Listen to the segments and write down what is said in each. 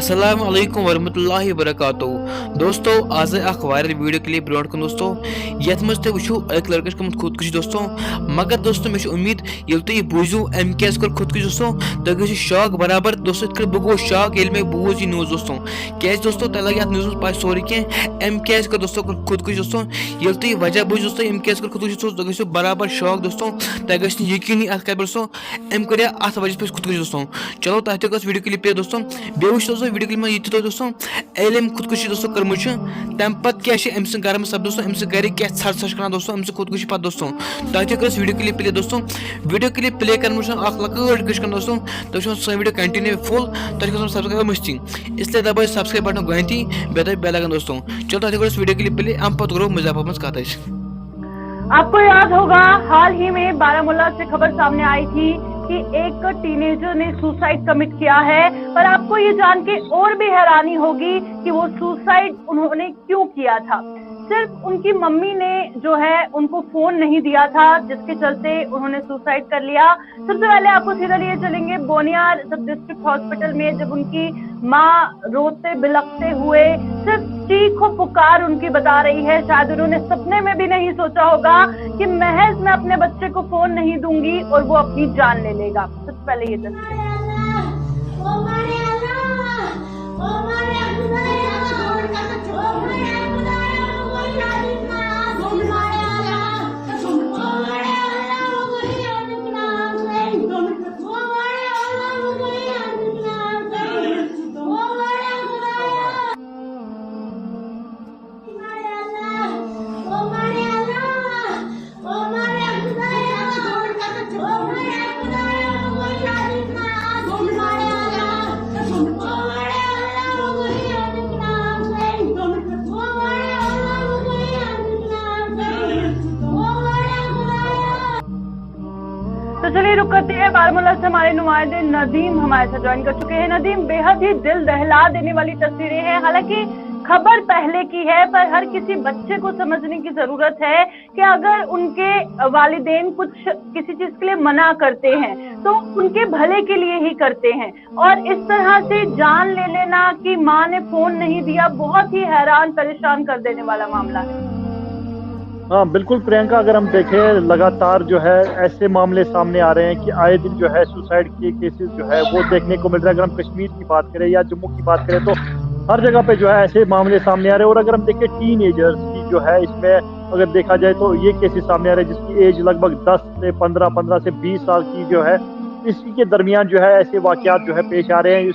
अस्सलामु अलैकुम वरहमतुल्लाहि वबरकातुहू। दोस्तों आज अख वायरल वीडियो क्लिप ब्रोट कन दोस्तों यथ मज तुम वो एक लड़कस कम खुदकुशी दोस्तों, मगर दोस्तों मे उम्मीद ये तुम यह बूझू अम क्या कर खुदकुशी दोस्तों तुम गो शॉक बराबर दोस्तों। इत बह गो शॉक ये मे बूझ यह न्यूज़ दोस्तों, क्या दोस्तों तुम लगे न्यूज़ पा सोरी कह अम क्या कर दोस्तों खुदकुशी दोस्तों। ये तुम वजह बूझ दोस्तों अम क्या कर खुदकुशी दोस्तों तुम गो बराबर शॉक दोस्तों, तुम यकीन अत कर दोस्तों अम कर अत वजह पे खुदकुशी दोस्तों। चलो तुम तक वीडियो क्लिप पे दोस्तों बे दोस्तों वीडियो क्लिप में ये दोस्तों एल खुदकुशी दोस्तों कर्म तम पे क्या अम घर में सब दोस्तों अम घर क्या छड़ छड़ कर दोस्तों अम खुदकुशी पे दोस्तों। तुम कर वीडियो क्लिप प्ले दोस्तों, वीडियो क्लिप प्ले कर लकट गश कर दोस्तों तुम सो वीडियो कंटिन्यू फुल तुम सब्सक्राइब मस्ती इसलिए दबाई सब्सक्राइब बटन गोती बे बेल आइकन दोस्तों। चलो तुम कर वीडियो क्लिप प्ले अम पे करो मुजाफा मज कत। आपको याद होगा हाल ही में बारामूला से खबर सामने आई थी कि एक टीनेजर ने सुसाइड कमिट किया है, पर आपको ये जान के और भी हैरानी होगी कि वो सुसाइड उन्होंने क्यों किया था। सिर्फ उनकी मम्मी ने जो है उनको फोन नहीं दिया था, जिसके चलते उन्होंने सुसाइड कर लिया। सबसे पहले आपको सीधा लिए चलेंगे बोनियार सब डिस्ट्रिक्ट हॉस्पिटल में, जब उनकी माँ रोते बिलखते हुए सिर्फ चीखो पुकार उनकी बता रही है। शायद उन्होंने सपने में भी नहीं सोचा होगा कि महज मैं अपने बच्चे को फोन नहीं दूंगी और वो अपनी जान ले लेगा। सबसे पहले ये तस्वीर तो चलिए रुक करते हैं। बारामूला से हमारे नुमाइंदे नदीम हमारे साथ ज्वाइन कर चुके हैं। नदीम, बेहद ही दिल दहला देने वाली तस्वीरें हैं। हालांकि खबर पहले की है, पर हर किसी बच्चे को समझने की जरूरत है कि अगर उनके वालिदैन कुछ किसी चीज के लिए मना करते हैं तो उनके भले के लिए ही करते हैं, और इस तरह से जान ले लेना कि माँ ने फोन नहीं दिया, बहुत ही हैरान परेशान कर देने वाला मामला है। हाँ बिल्कुल प्रियंका, अगर हम देखें लगातार जो है ऐसे मामले सामने आ रहे हैं कि आए दिन जो है सुसाइड के केसेस जो है वो देखने को मिल रहा है। अगर हम कश्मीर की बात करें या जम्मू की बात करें तो हर जगह पे जो है ऐसे मामले सामने आ रहे हैं। और अगर हम देखें टीनेजर्स की जो है इसमें अगर देखा जाए तो ये केसेस सामने आ रहे हैं जिसकी एज लगभग 10 से 15, 15 से 20 साल की जो है, इसी के दरमियान जो है ऐसे वाकयात जो है पेश आ रहे हैं।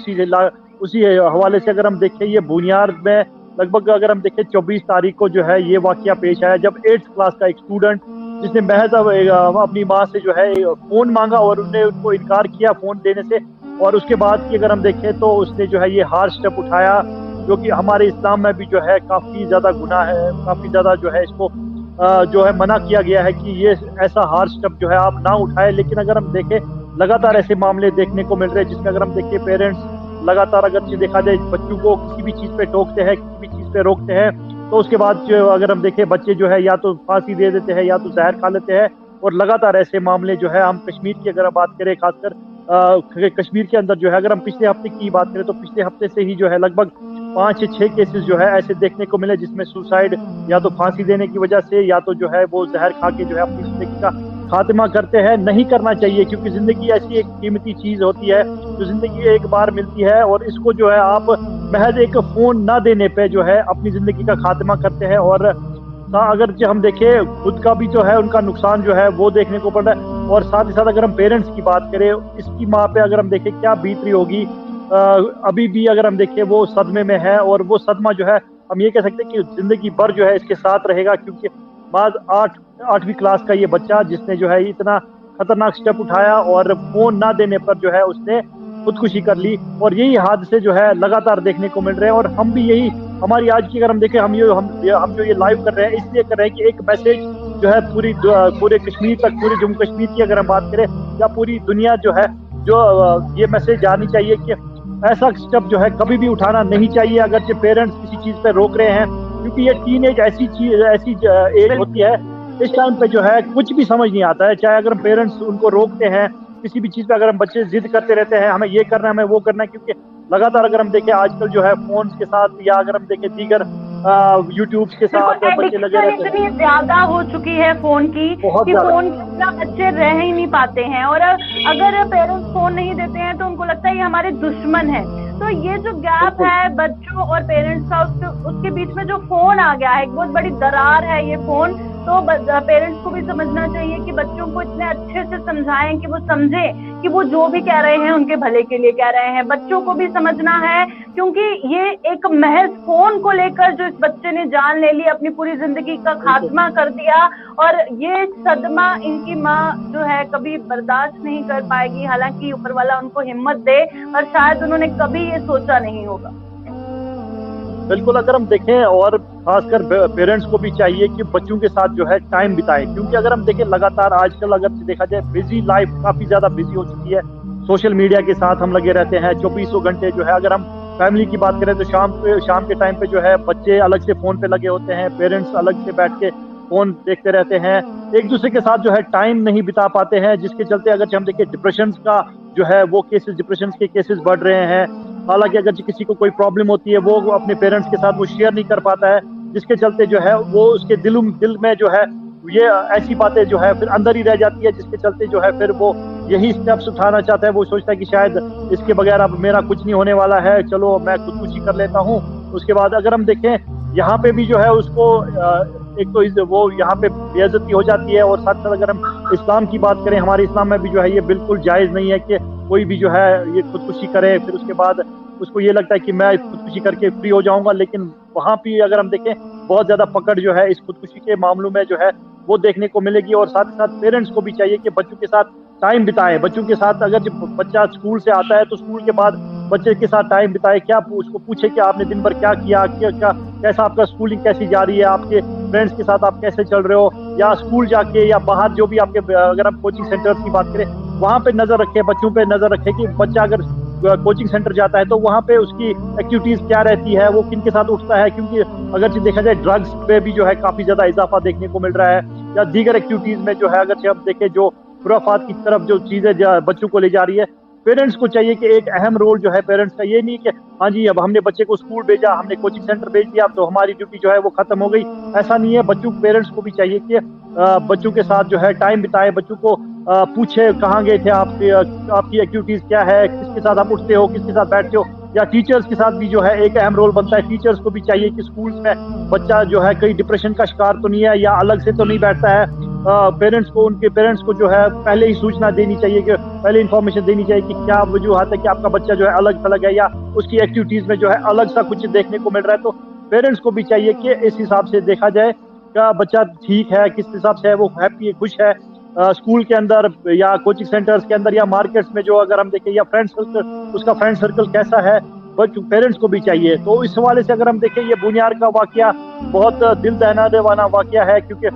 उसी हवाले से अगर हम देखें ये बुनियाद में लगभग अगर हम देखें 24 तारीख को जो है ये वाकया पेश आया, जब 8th क्लास का एक स्टूडेंट जिसने महज अपनी माँ से जो है फोन मांगा और उसने उनको इनकार किया फोन देने से, और उसके बाद की अगर हम देखें तो उसने जो है ये हार्ड स्टेप उठाया, जो कि हमारे इस्लाम में भी जो है काफी ज्यादा गुनाह है, काफी ज्यादा जो है इसको जो है मना किया गया है कि ये ऐसा हार्ड स्टेप जो है आप ना उठाए। लेकिन अगर हम देखें लगातार ऐसे मामले देखने को मिल रहे हैं जिसमें अगर हम देखें पेरेंट्स लगातार अगर देखा जाए बच्चों को किसी भी चीज पे टोकते हैं, किसी भी चीज पे रोकते हैं, तो उसके बाद जो अगर हम देखें बच्चे जो है या तो फांसी दे देते हैं या तो जहर खा लेते हैं। और लगातार ऐसे मामले जो है हम कश्मीर की अगर बात करें, खासकर कश्मीर के अंदर जो है अगर हम पिछले हफ्ते की बात करें तो पिछले हफ्ते से ही जो है लगभग 5 से 6 केसेस जो है ऐसे देखने को मिले जिसमें सुसाइड या तो फांसी देने की वजह से या तो जो है वो जहर खा के जो है अपनी जिंदगी का खात्मा करते हैं। नहीं करना चाहिए, क्योंकि जिंदगी ऐसी एक कीमती चीज होती है जो जिंदगी एक बार मिलती है, और इसको जो है आप महज एक फोन ना देने पे जो है अपनी जिंदगी का खात्मा करते हैं। और अगर जो हम देखें खुद का भी जो है उनका नुकसान जो है वो देखने को पड़ रहा है, और साथ ही साथ अगर हम पेरेंट्स की बात करें, इसकी माँ पे अगर हम देखें क्या बीत रही होगी। अभी भी अगर हम देखें वो सदमे में है, और वो सदमा जो है हम ये कह सकते हैं कि जिंदगी भर जो है इसके साथ रहेगा, क्योंकि बाद 8वीं क्लास का ये बच्चा जिसने जो है इतना खतरनाक स्टेप उठाया और फोन ना देने पर जो है उसने खुदकुशी कर ली। और यही हादसे जो है लगातार देखने को मिल रहे हैं, और हम भी यही हमारी आज की अगर हम देखें हम जो ये लाइव कर रहे हैं इसलिए कर रहे हैं कि एक मैसेज जो है पूरे कश्मीर तक, पूरे जम्मू कश्मीर की अगर हम बात करें या पूरी दुनिया जो है जो ये मैसेज जानी चाहिए कि ऐसा स्टेप जो है कभी भी उठाना नहीं चाहिए अगर पेरेंट्स किसी चीज पे रोक रहे हैं, क्योंकि ये टीनेज ऐसी एज होती है इस टाइम पे जो है कुछ भी समझ नहीं आता है। चाहे अगर हम पेरेंट्स उनको रोकते हैं किसी भी चीज़ पे, अगर हम बच्चे जिद करते रहते हैं हमें ये करना है हमें वो करना है, क्योंकि लगातार अगर हम देखें आजकल जो है फोन के साथ या अगर हम देखें दीगर यूट्यूब के साथ बच्चे लगे रहते हैं। इतनी ज्यादा हो चुकी है फोन की कि फोन के बिना बच्चे रह ही नहीं पाते हैं, और अगर पेरेंट्स फोन नहीं देते हैं तो उनको लगता है ये हमारे दुश्मन है। तो ये जो गैप है बच्चों और पेरेंट्स का, उसके बीच में जो फोन आ गया है, एक बहुत बड़ी दरार है ये फोन। तो पेरेंट्स को भी समझना चाहिए कि बच्चों को इतने अच्छे से समझाएं कि वो समझे कि वो जो भी कह रहे हैं उनके भले के लिए कह रहे हैं। बच्चों को भी समझना है, क्योंकि ये एक महज फोन को लेकर जो इस बच्चे ने जान ले ली, अपनी पूरी जिंदगी का खात्मा कर दिया, और ये सदमा इनकी माँ जो है कभी बर्दाश्त नहीं कर पाएगी। हालांकि ऊपर वाला उनको हिम्मत दे, और शायद उन्होंने कभी ये सोचा नहीं होगा। बिल्कुल, अगर हम देखें और खासकर पेरेंट्स को भी चाहिए कि बच्चों के साथ जो है टाइम बिताएं, क्योंकि अगर हम देखें लगातार आजकल अगर देखा जाए बिजी लाइफ काफी ज्यादा बिजी हो चुकी है। सोशल मीडिया के साथ हम लगे रहते हैं 24 घंटे जो है। अगर हम फैमिली की बात करें तो शाम के टाइम पे जो है बच्चे अलग से फोन पे लगे होते हैं, पेरेंट्स अलग से बैठ के फोन देखते रहते हैं, एक दूसरे के साथ जो है टाइम नहीं बिता पाते हैं, जिसके चलते अगर हम देखें डिप्रेशन का जो है वो डिप्रेशन के केसेस बढ़ रहे हैं। हालांकि अगर किसी को कोई प्रॉब्लम होती है वो अपने पेरेंट्स के साथ वो शेयर नहीं कर पाता है, जिसके चलते जो है वो उसके दिल में जो है ये ऐसी बातें जो है फिर अंदर ही रह जाती है, जिसके चलते जो है फिर वो यही स्टेप्स उठाना चाहता है। वो सोचता है कि शायद इसके बगैर अब मेरा कुछ नहीं होने वाला है, चलो मैं खुदकुशी कर लेता हूँ। उसके बाद अगर हम देखें यहाँ पे भी जो है उसको एक तो वो यहाँ पे बेइज्जती हो जाती है, और साथ साथ अगर हम इस्लाम की बात करें, हमारे इस्लाम में भी जो है ये बिल्कुल जायज़ नहीं है कि कोई भी जो है ये खुदकुशी करे, फिर उसके बाद उसको ये लगता है कि मैं खुदकुशी करके फ्री हो जाऊंगा। लेकिन वहाँ भी अगर हम देखें बहुत ज़्यादा पकड़ जो है इस खुदकुशी के मामलों में जो है वो देखने को मिलेगी। और साथ ही साथ पेरेंट्स को भी चाहिए कि बच्चों के साथ टाइम बिताए। बच्चों के साथ अगर जब बच्चा स्कूल से आता है तो स्कूल के बाद बच्चे के साथ टाइम बिताए, क्या उसको पूछे कि आपने दिन भर क्या किया, कैसा आपका स्कूलिंग कैसी जा रही है, आपके फ्रेंड्स के साथ आप कैसे चल रहे हो, या स्कूल जाके या बाहर जो भी आपके अगर हम कोचिंग सेंटर्स की बात करें वहाँ पे नजर रखे, बच्चों पे नजर रखे कि बच्चा अगर कोचिंग सेंटर जाता है तो वहाँ पे उसकी एक्टिविटीज क्या रहती है, वो किन के साथ उठता है। क्योंकि अगर देखा जाए ड्रग्स पे भी जो है काफी ज्यादा इजाफा देखने को मिल रहा है, या दीगर एक्टिविटीज में जो है अगर हम देखें जो खुराफात की तरफ जो चीजें बच्चों को ले जा रही है। पेरेंट्स को चाहिए कि एक अहम रोल जो है पेरेंट्स का, ये नहीं कि हाँ जी अब हमने बच्चे को स्कूल भेजा, हमने कोचिंग सेंटर भेज दिया तो हमारी ड्यूटी जो है वो खत्म हो गई, ऐसा नहीं है। पेरेंट्स को भी चाहिए कि बच्चों के साथ जो है टाइम बिताए, बच्चों को पूछे कहाँ गए थे आपकी एक्टिविटीज क्या है, किसके साथ आप उठते हो, किसके साथ बैठते हो, या टीचर्स के साथ भी जो है एक अहम रोल बनता है। टीचर्स को भी चाहिए कि स्कूल्स में बच्चा जो है कहीं डिप्रेशन का शिकार तो नहीं है या अलग से तो नहीं बैठता है। उनके पेरेंट्स को जो है पहले ही सूचना देनी चाहिए, कि पहले इन्फॉर्मेशन देनी चाहिए कि क्या वजूहत है कि आपका बच्चा जो है अलग थलग है, या उसकी एक्टिविटीज में जो है अलग सा कुछ देखने को मिल रहा है। तो पेरेंट्स को भी चाहिए कि इस हिसाब से देखा जाए क्या बच्चा ठीक है, किस हिसाब से है वो हैप्पी है, खुश है स्कूल के अंदर या कोचिंग सेंटर्स के अंदर या मार्केट्स में जो अगर हम देखें, या उसका फ्रेंड सर्कल कैसा है, पेरेंट्स को भी चाहिए। तो इस हवाले से अगर हम देखें ये बुनियाद का वाकया बहुत दिल दहलाने वाला वाकया है, क्योंकि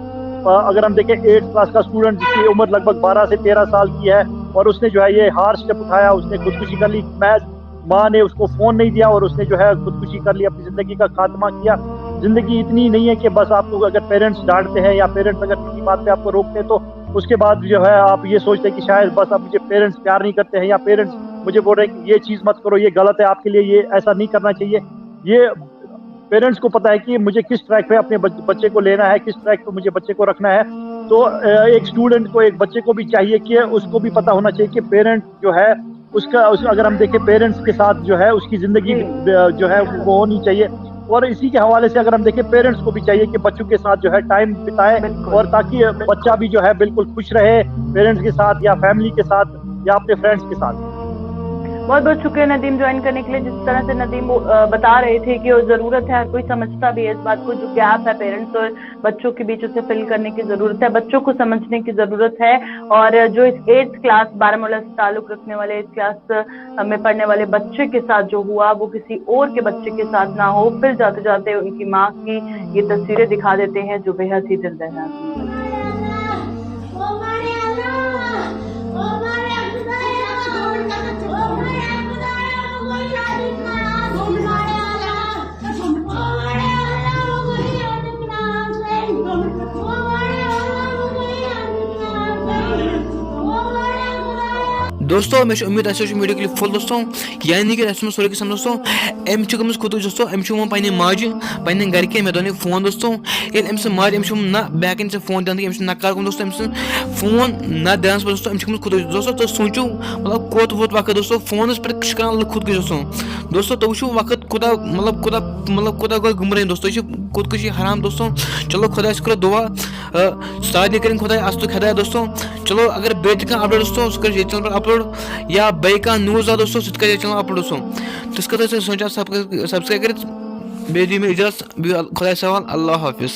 अगर हम देखें 8th क्लास का स्टूडेंट जिसकी उम्र लगभग 12 से 13 साल की है, और उसने जो है ये हार्ड स्टेप उठाया, उसने खुदकुशी कर ली। माँ ने उसको फोन नहीं दिया और उसने जो है खुदकुशी कर ली, अपनी जिंदगी का खात्मा किया। जिंदगी इतनी नहीं है कि बस आपको अगर पेरेंट्स डांटते हैं या पेरेंट्स अगर किसी बात पे आपको रोकते हैं तो उसके बाद जो है आप ये सोचते हैं कि शायद बस अब मुझे पेरेंट्स प्यार नहीं करते हैं, या पेरेंट्स मुझे बोल रहे हैं कि ये चीज मत करो, ये गलत है आपके लिए, ये ऐसा नहीं करना चाहिए। ये पेरेंट्स को पता है कि मुझे किस ट्रैक पे अपने बच्चे को लेना है, किस ट्रैक पे मुझे बच्चे को रखना है। तो एक स्टूडेंट को, एक बच्चे को भी चाहिए कि उसको भी पता होना चाहिए कि पेरेंट जो है अगर हम देखें पेरेंट्स के साथ जो है उसकी जिंदगी जो है वो होनी चाहिए। और इसी के हवाले से अगर हम देखें पेरेंट्स को भी चाहिए कि बच्चों के साथ जो है टाइम बिताए, और ताकि बच्चा भी जो है बिल्कुल खुश रहे पेरेंट्स के साथ या फैमिली के साथ या अपने फ्रेंड्स के साथ। बहुत बहुत शुक्रिया नदीम ज्वाइन करने के लिए। जिस तरह से नदीम बता रहे थे कि वो जरूरत है, हर कोई समझता भी है इस बात को, जो गैप है पेरेंट्स और बच्चों के बीच उसे फिल करने की जरूरत है, बच्चों को समझने की जरूरत है। और जो इस 8th क्लास बारामूला से ताल्लुक रखने वाले 8th क्लास में पढ़ने वाले बच्चे के साथ जो हुआ वो किसी और के बच्चे के साथ ना हो। फिर जाते जाते उनकी माँ की ये तस्वीरें दिखा देते हैं जो बेहद ही दिल दहलाती है। दोस्तों मे उम्मीद वीडियो क्लिप फुल दोस्तों यानी कि सोरे किस्म दोस्तों अम खुद दोस्तों अम पे माज पे घर मे दोन फोन दोस्तों ये अम्स माज अम ना बैकन से फोन दिन अम ना कर दोस्तों अम फोन ना दिस दोस्तों अम खुद दोस्तों तो सोचो मतलब कोत वोत वक्त दोस्तों फोन पे कर खुद दोस्तों तो वो वक्त खुदा खुदा गो गुमरान दोस्तों यह खुद हराम दोस्तों। चलो खुदा करो दुआ सारे कर खुदा अस्त हदायत दोस्तों। चलो अगर बे अपलोड दोस्तों सह कर चैनल पर अपलोड या बे न्यूज़ आ दोस्तों सह कर चैनल अपलोड दोस्तों तिस कर सोचा सब्सक्राइब कर इजाजत खुदा सवाल अल्लाह हाफिज़।